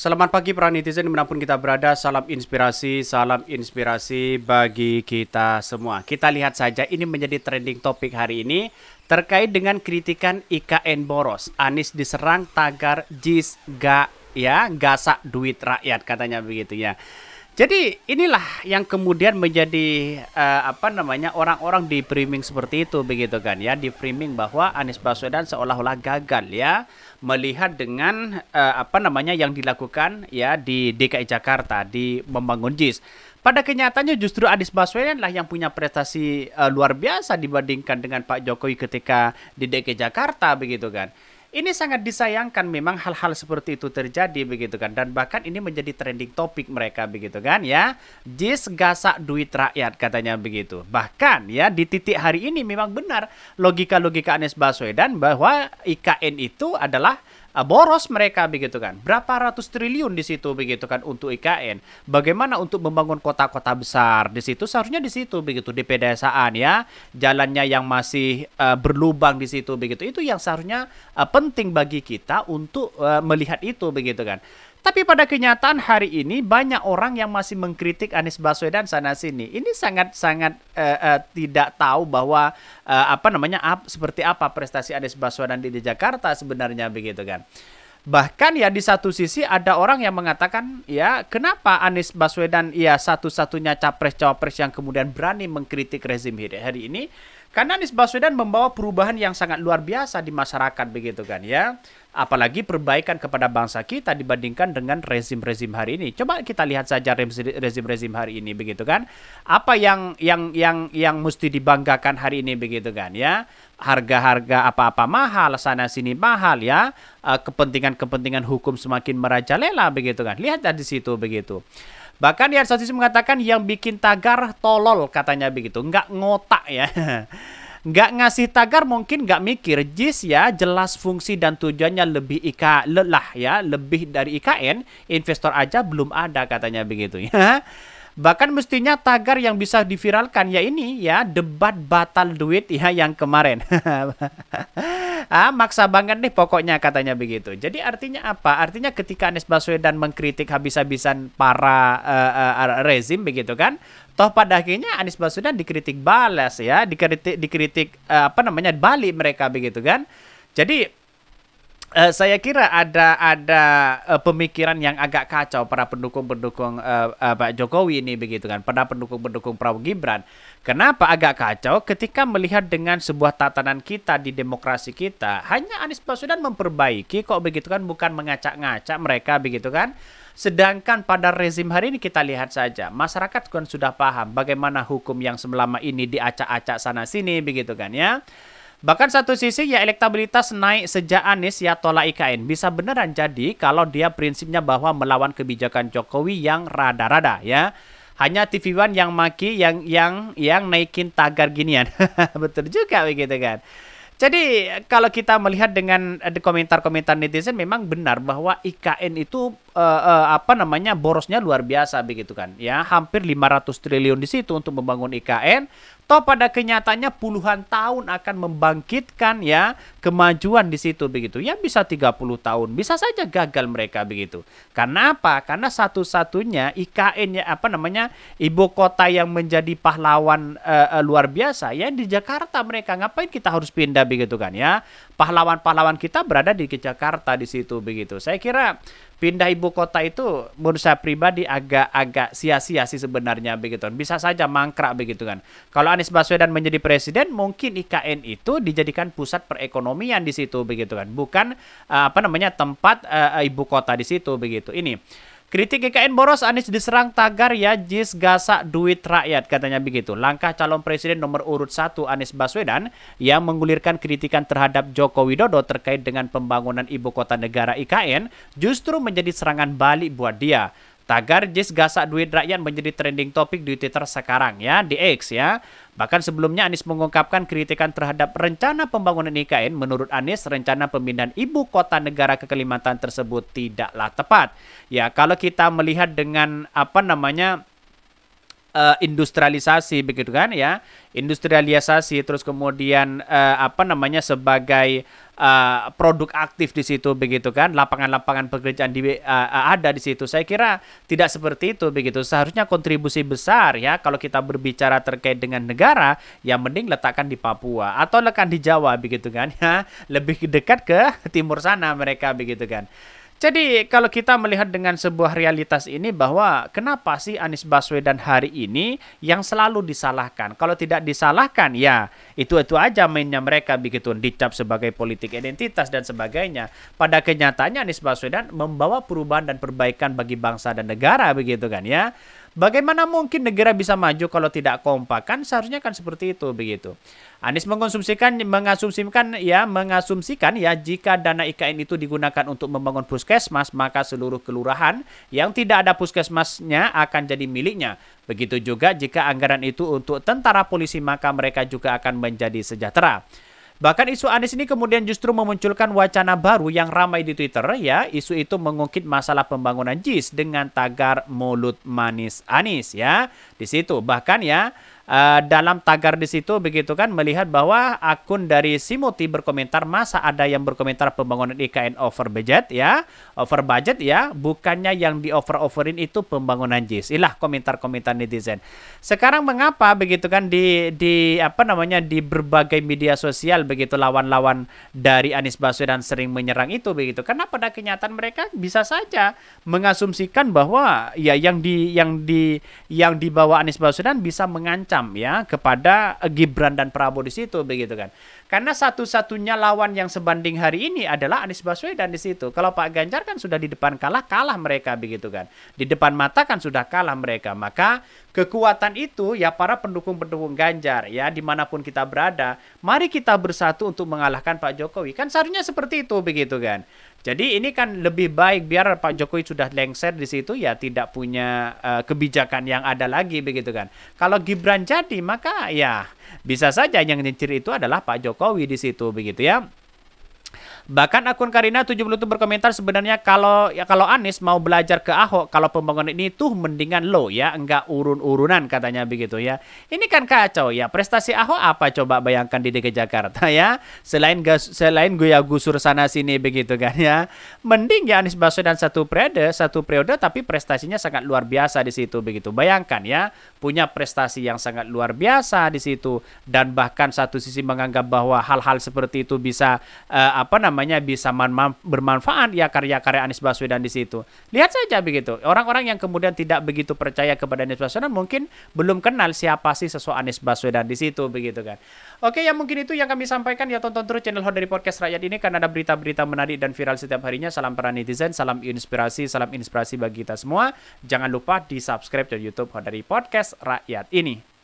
Selamat pagi para netizen dimanapun kita berada, salam inspirasi bagi kita semua. Kita lihat saja ini menjadi trending topik hari ini terkait dengan kritikan IKN boros. Anies diserang tagar JIS gasak duit rakyat katanya begitu ya. Jadi inilah yang kemudian menjadi orang-orang di framing seperti itu begitu kan ya, di framing bahwa Anies Baswedan seolah-olah gagal ya melihat dengan yang dilakukan ya di DKI Jakarta di membangun JIS. Pada kenyataannya justru Anies Baswedan lah yang punya prestasi luar biasa dibandingkan dengan Pak Jokowi ketika di DKI Jakarta begitu kan. Ini sangat disayangkan memang hal-hal seperti itu terjadi begitu kan, dan bahkan ini menjadi trending topik mereka begitu kan ya. JIS gasak duit rakyat katanya begitu. Bahkan ya di titik hari ini memang benar logika-logika Anies Baswedan bahwa IKN itu adalah boros mereka begitu kan. Berapa ratus triliun di situ begitu kan untuk IKN. Bagaimana untuk membangun kota-kota besar di situ, seharusnya di situ begitu di pedesaan ya. Jalannya yang masih berlubang di situ begitu. Itu yang seharusnya penting bagi kita untuk melihat itu begitu kan. Tapi pada kenyataan hari ini banyak orang yang masih mengkritik Anies Baswedan sana sini. Ini sangat-sangat tidak tahu bahwa seperti apa prestasi Anies Baswedan di Jakarta sebenarnya begitu kan. Bahkan ya di satu sisi ada orang yang mengatakan ya kenapa Anies Baswedan ya satu-satunya capres-cawapres yang kemudian berani mengkritik rezim hari ini. Karena Anies Baswedan membawa perubahan yang sangat luar biasa di masyarakat begitu kan ya. Apalagi perbaikan kepada bangsa kita dibandingkan dengan rezim-rezim hari ini. Coba kita lihat saja rezim-rezim hari ini begitu kan. Apa yang mesti dibanggakan hari ini begitu kan ya. Harga-harga apa-apa mahal, sana sini mahal ya. Kepentingan-kepentingan hukum semakin merajalela begitu kan. Lihat di situ begitu. Bahkan di satu sisi mengatakan yang bikin tagar tolol katanya begitu, nggak ngotak ya. Nggak ngasih tagar mungkin nggak mikir. JIS ya jelas fungsi dan tujuannya lebih lebih dari IKN, investor aja belum ada katanya begitu ya. Bahkan mestinya tagar yang bisa diviralkan ya ini ya debat batal duit ya yang kemarin. Maksa banget nih pokoknya katanya begitu. Jadi artinya apa? Artinya ketika Anies Baswedan mengkritik habis-habisan para rezim begitu kan. Toh pada akhirnya Anies Baswedan dikritik balas ya, dikritik balik mereka begitu kan. Jadi saya kira ada pemikiran yang agak kacau para pendukung-pendukung Pak Jokowi ini begitu kan, pada pendukung-pendukung Prabowo Gibran. Kenapa agak kacau? Ketika melihat dengan sebuah tatanan kita di demokrasi kita, hanya Anies Baswedan memperbaiki kok begitu kan, bukan mengacak-ngacak mereka begitu kan. Sedangkan pada rezim hari ini kita lihat saja, masyarakat kan sudah paham bagaimana hukum yang selama ini diacak-acak sana sini begitu kan ya. Bahkan satu sisi ya elektabilitas naik sejak Anies ya tolak IKN. Bisa beneran jadi kalau dia prinsipnya bahwa melawan kebijakan Jokowi yang rada-rada ya. Hanya TV One yang maki yang naikin tagar ginian. Betul juga begitu kan. Jadi kalau kita melihat dengan komentar-komentar netizen memang benar bahwa IKN itu borosnya luar biasa begitu kan. Ya, hampir 500 triliun di situ untuk membangun IKN. Toh pada kenyataannya puluhan tahun akan membangkitkan ya kemajuan di situ begitu. Ya bisa 30 tahun, bisa saja gagal mereka begitu. Karena apa? Karena satu-satunya IKN ibu kota yang menjadi pahlawan luar biasa ya di Jakarta mereka. Ngapain kita harus pindah begitu kan ya? Pahlawan-pahlawan kita berada di Jakarta di situ begitu. Saya kira pindah ibu kota itu menurut saya pribadi agak sia-sia sih sebenarnya begitu. Bisa saja mangkrak begitu kan. Kalau Anies Baswedan menjadi presiden, mungkin IKN itu dijadikan pusat perekonomian di situ begitu kan. Bukan tempat ibu kota di situ begitu. Ini kritik IKN boros, Anies diserang tagar ya JIS gasak duit rakyat katanya begitu. Langkah calon presiden nomor urut 1 Anies Baswedan yang menggulirkan kritikan terhadap Joko Widodo terkait dengan pembangunan ibu kota negara IKN justru menjadi serangan balik buat dia. Tagar JIS gasak duit rakyat menjadi trending topik di Twitter sekarang ya, di X ya. Bahkan sebelumnya Anies mengungkapkan kritikan terhadap rencana pembangunan IKN. Menurut Anies, rencana pemindahan ibu kota negara ke Kalimantan tersebut tidaklah tepat. Ya, kalau kita melihat dengan industrialisasi begitu kan ya, industrialisasi terus kemudian sebagai produk aktif di situ begitu kan, lapangan-lapangan pekerjaan ada di situ. Saya kira tidak seperti itu begitu. Seharusnya kontribusi besar ya kalau kita berbicara terkait dengan negara, ya mending letakkan di Papua atau letakkan di Jawa begitu kan ya, lebih dekat ke timur sana mereka begitu kan. Jadi kalau kita melihat dengan sebuah realitas ini bahwa kenapa sih Anies Baswedan hari ini yang selalu disalahkan? Kalau tidak disalahkan ya itu aja mainnya mereka begitu, dicap sebagai politik identitas dan sebagainya. Pada kenyataannya Anies Baswedan membawa perubahan dan perbaikan bagi bangsa dan negara begitu kan ya. Bagaimana mungkin negara bisa maju kalau tidak kompak? Kan seharusnya kan seperti itu begitu. Anies mengasumsikan ya jika dana IKN itu digunakan untuk membangun puskesmas, maka seluruh kelurahan yang tidak ada puskesmasnya akan jadi miliknya. Begitu juga jika anggaran itu untuk tentara polisi, maka mereka juga akan menjadi sejahtera. Bahkan isu Anies ini kemudian justru memunculkan wacana baru yang ramai di Twitter ya. Isu itu mengungkit masalah pembangunan JIS dengan tagar mulut manis Anies ya. Di situ bahkan ya dalam tagar di situ begitu kan, melihat bahwa akun dari Simoti berkomentar, masa ada yang berkomentar pembangunan IKN over budget ya, bukannya yang di overin itu pembangunan JIS. Inilah komentar-komentar netizen. Sekarang mengapa begitu kan di berbagai media sosial begitu lawan-lawan dari Anies Baswedan sering menyerang itu begitu, karena pada kenyataan mereka bisa saja mengasumsikan bahwa ya yang dibawa Anies Baswedan bisa mengancam ya kepada Gibran dan Prabowo di situ begitu kan. Karena satu-satunya lawan yang sebanding hari ini adalah Anies Baswedan di situ. Kalau Pak Ganjar kan sudah di depan kalah mereka begitu kan. Di depan mata kan sudah kalah mereka. Maka kekuatan itu ya para pendukung-pendukung Ganjar ya dimanapun kita berada, mari kita bersatu untuk mengalahkan Pak Jokowi. Kan seharusnya seperti itu begitu kan. Jadi ini kan lebih baik biar Pak Jokowi sudah lengser di situ ya, tidak punya kebijakan yang ada lagi begitu kan. Kalau Gibran jadi maka ya bisa saja yang nyetir itu adalah Pak Jokowi di situ begitu ya. Bahkan akun Karina 70 itu berkomentar, sebenarnya kalau Anies mau belajar ke Ahok, kalau pembangunan ini tuh mendingan lo ya, enggak urun-urunan katanya begitu ya. Ini kan kacau ya. Prestasi Ahok apa coba bayangkan di DKI Jakarta ya. Selain goya gusur sana sini begitu kan ya. Mending ya Anies Baswedan satu periode tapi prestasinya sangat luar biasa di situ begitu. Bayangkan ya, punya prestasi yang sangat luar biasa di situ, dan bahkan satu sisi menganggap bahwa hal-hal seperti itu bisa bisa bermanfaat ya, karya-karya Anies Baswedan di situ. Lihat saja begitu. Orang-orang yang kemudian tidak begitu percaya kepada Anies Baswedan mungkin belum kenal siapa sih sosok Anies Baswedan di situ begitu kan. Oke, ya mungkin itu yang kami sampaikan ya. Tonton terus channel Hot dari Podcast Rakyat ini karena ada berita-berita menarik dan viral setiap harinya. Salam para netizen, salam inspirasi bagi kita semua. Jangan lupa di-subscribe di YouTube Hot dari Podcast Rakyat ini.